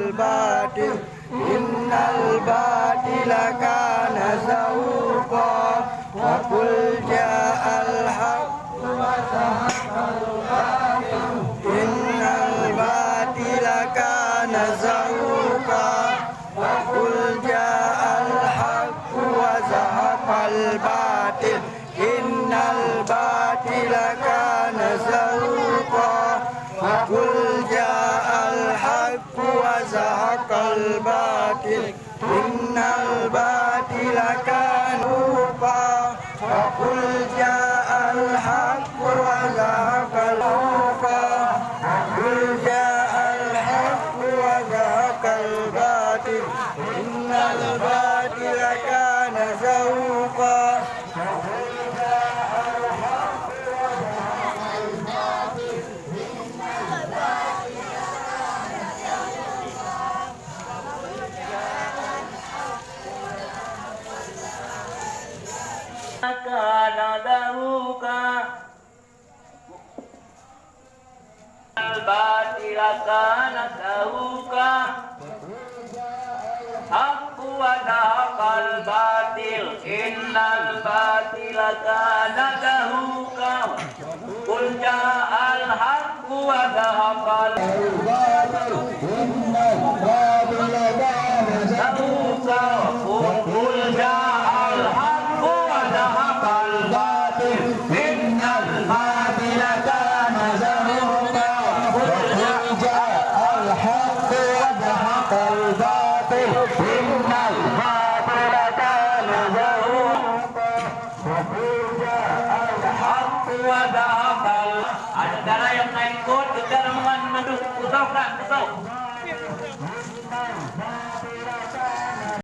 الباطل إن الباطل كان زهوقا وقل جاء الحق وزهق الباطل إن الباطل كان زهوقا وقل جاء الحق وزهق الباطل إن الباطل كان زهوقا وقل جاء الحق وزهق الباطل إن الباطل كان زهوقا وقل جاء الحق وزهق الباطل وقل جاء الحق وزهق الباطل إن الباطل كان زهوقا kana daruka al-batila kana daruka haqqu wa dahaqal batil innal batila kana daruka qul ja'al haqqu wa dahaqal innal batila kana daruka qul ja'al haqqu wa dahaqal batil innal batila kana zahuqa qul ja'al haqqu wa dahaqal batil innal batila kana zahuqa qul ja'al haqqu wa dahaqal. Ada darah yang naik ikut, kita dengan menduk, utau kan, utau.